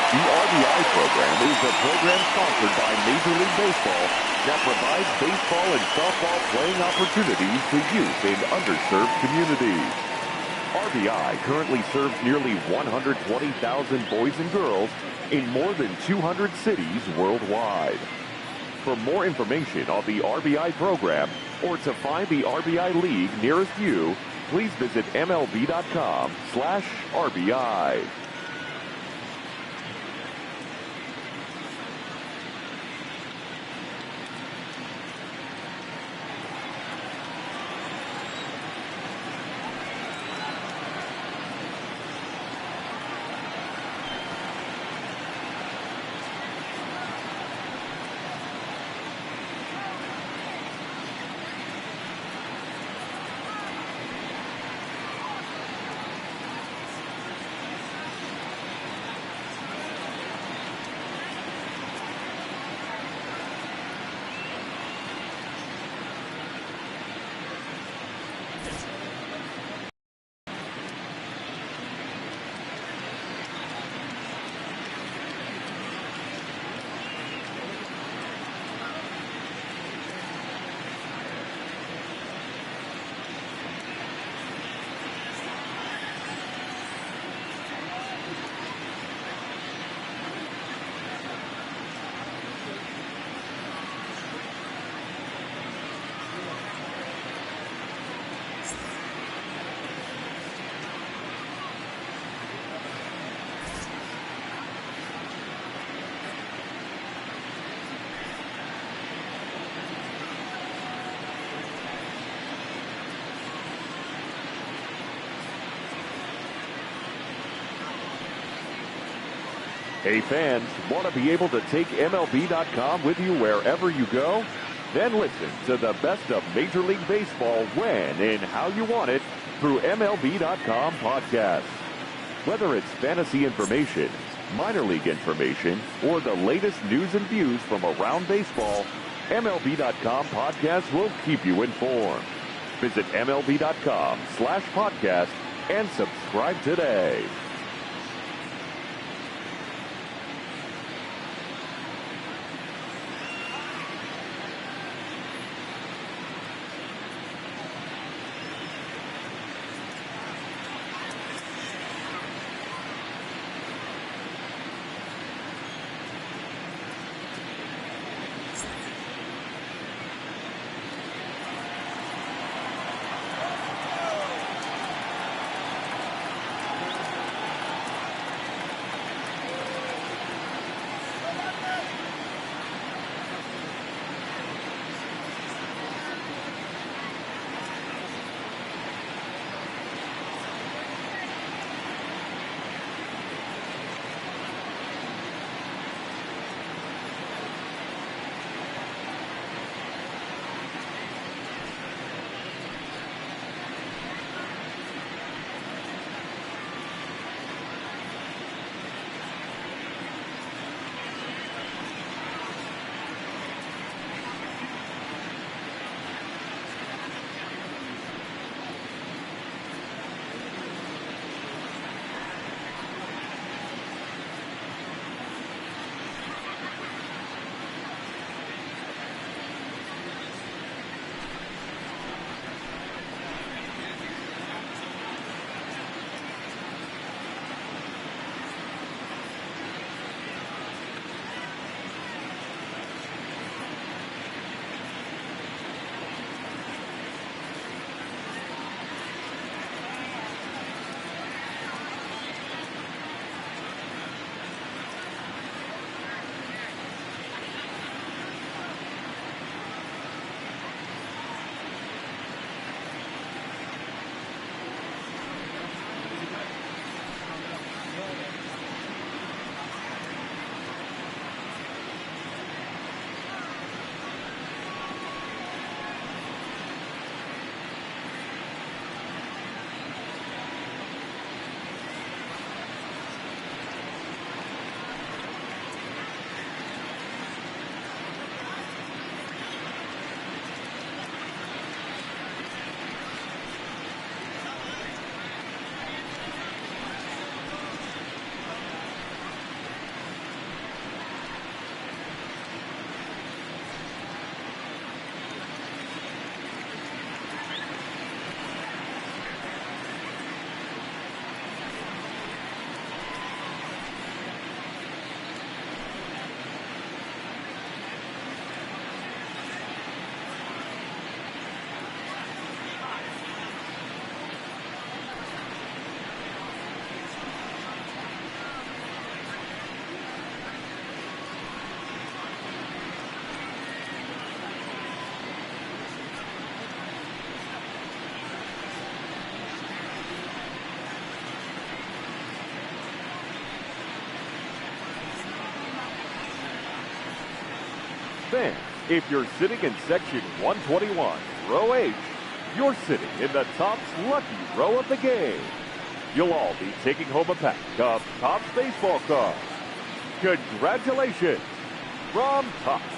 The RBI program is a program sponsored by Major League Baseball that provides baseball and softball playing opportunities to youth in underserved communities. RBI currently serves nearly 120,000 boys and girls in more than 200 cities worldwide. For more information on the RBI program or to find the RBI League nearest you, please visit MLB.com/RBI. Hey fans, want to be able to take MLB.com with you wherever you go? Then listen to the best of Major League Baseball when and how you want it through MLB.com podcasts. Whether it's fantasy information, minor league information, or the latest news and views from around baseball, MLB.com podcasts will keep you informed. Visit MLB.com/podcast and subscribe today. fans, if you're sitting in section 121, row H, you're sitting in the Topps lucky row of the game. You'll all be taking home a pack of Topps baseball cards. Congratulations from Topps.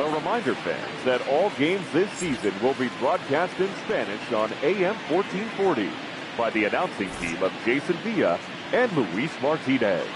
A reminder, fans, that all games this season will be broadcast in Spanish on AM 1440 by the announcing team of Jason Villa and Luis Martinez.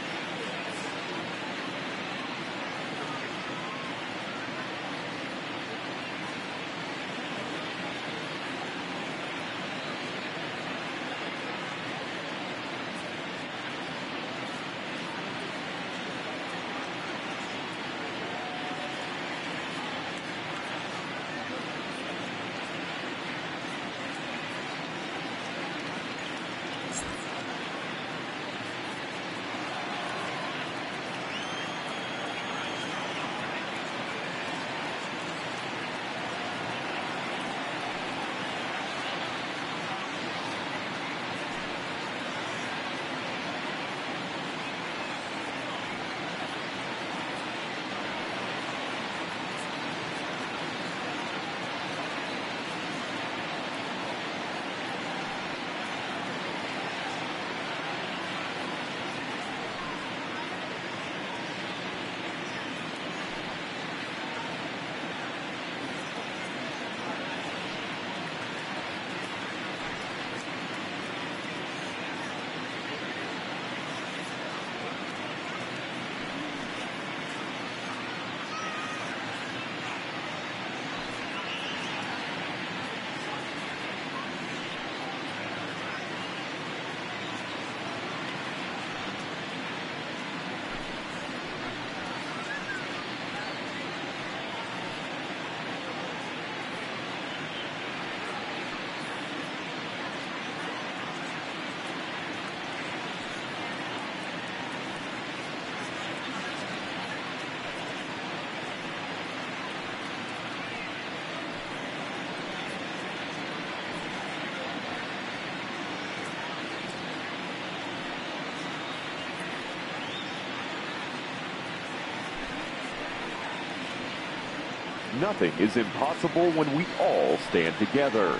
nothing is impossible when we all stand together.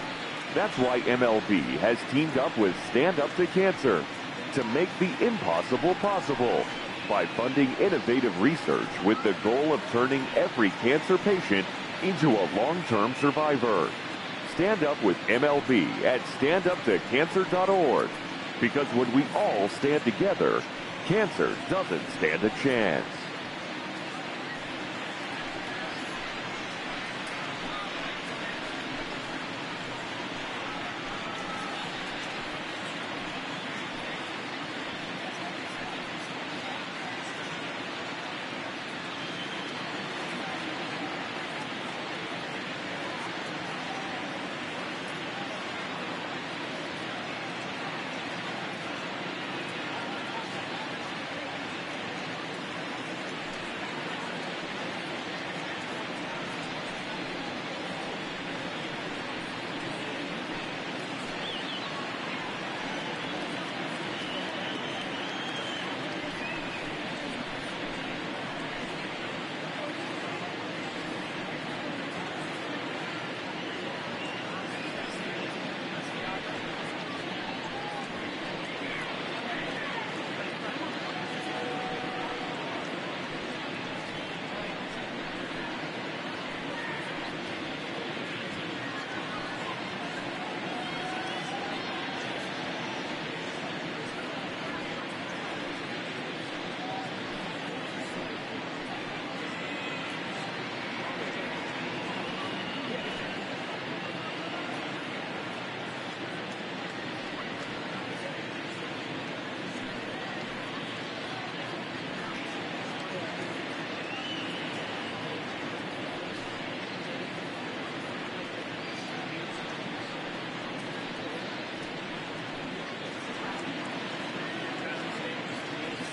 That's why MLB has teamed up with Stand Up to Cancer to make the impossible possible by funding innovative research with the goal of turning every cancer patient into a long-term survivor. Stand up with MLB at standuptocancer.org, because when we all stand together, cancer doesn't stand a chance.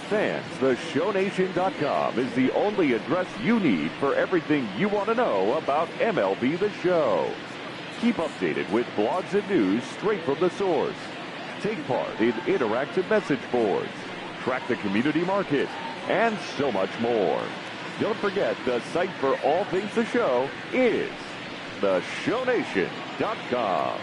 Fans, theshownation.com is the only address you need for everything you want to know about MLB The Show. Keep updated with blogs and news straight from the source. Take part in interactive message boards. Track the community market, and so much more. Don't forget, the site for all things The Show is theshownation.com.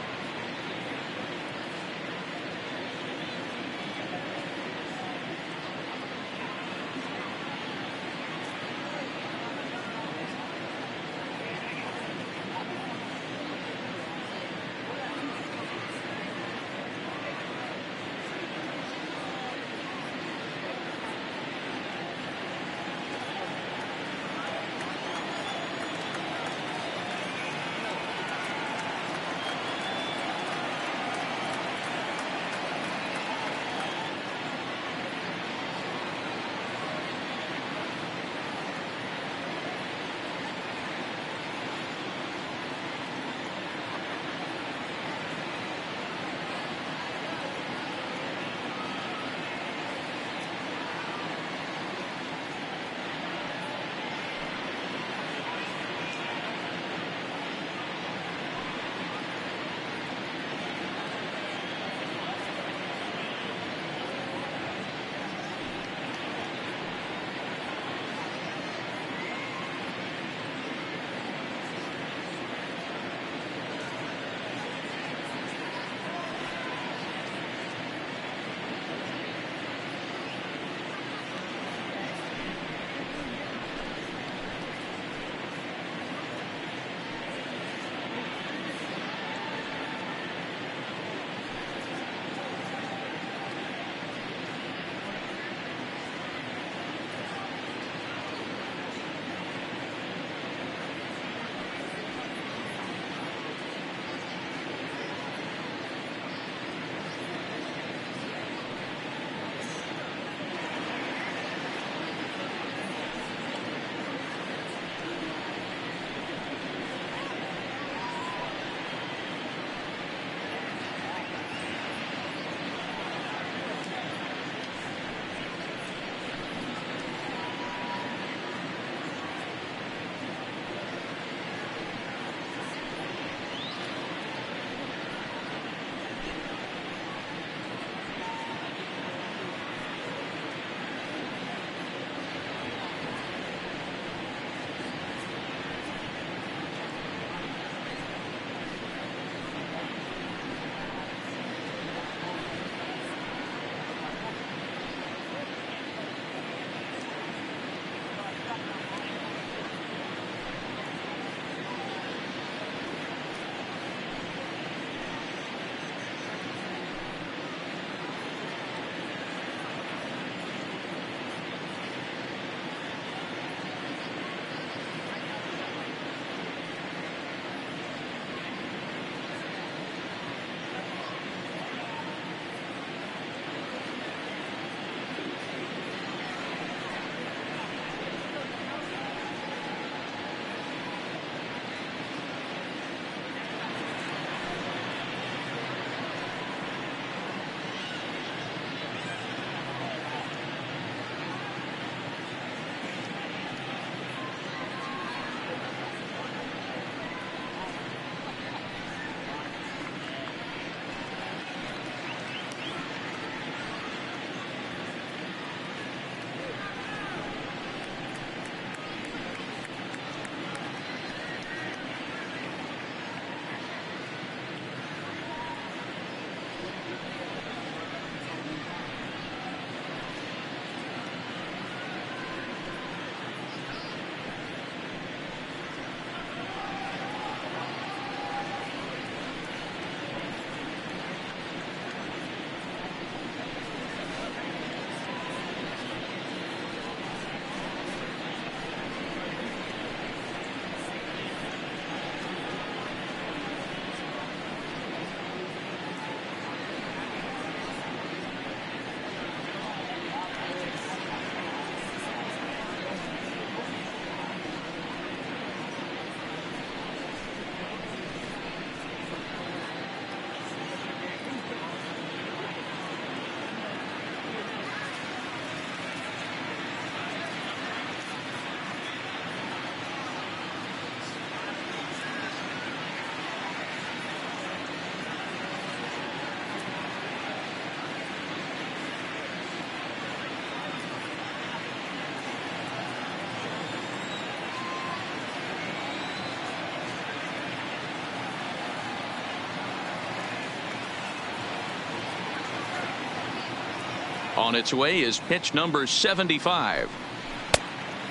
On its way is pitch number 75.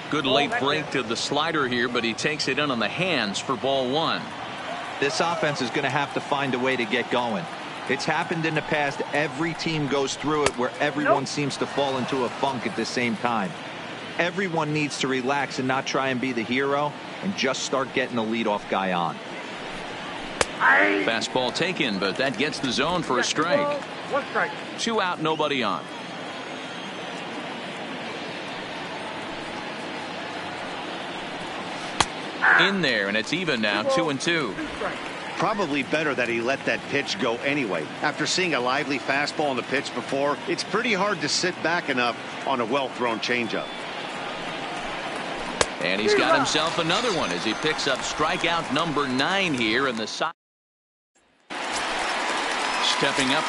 Good late break to the slider here, but he takes it in on the hands for ball one. This offense is going to have to find a way to get going. It's happened in the past. Every team goes through it where everyone seems to fall into a funk at the same time. Everyone needs to relax and not try and be the hero and just start getting the leadoff guy on. Fastball taken, but that gets the zone for a strike. 2 out, nobody on. In there, and it's even now, 2-2. Probably better that he let that pitch go anyway. After seeing a lively fastball on the pitch before, it's pretty hard to sit back enough on a well-thrown changeup. And he's got himself another one as he picks up strikeout number 9 here in the side. Stepping up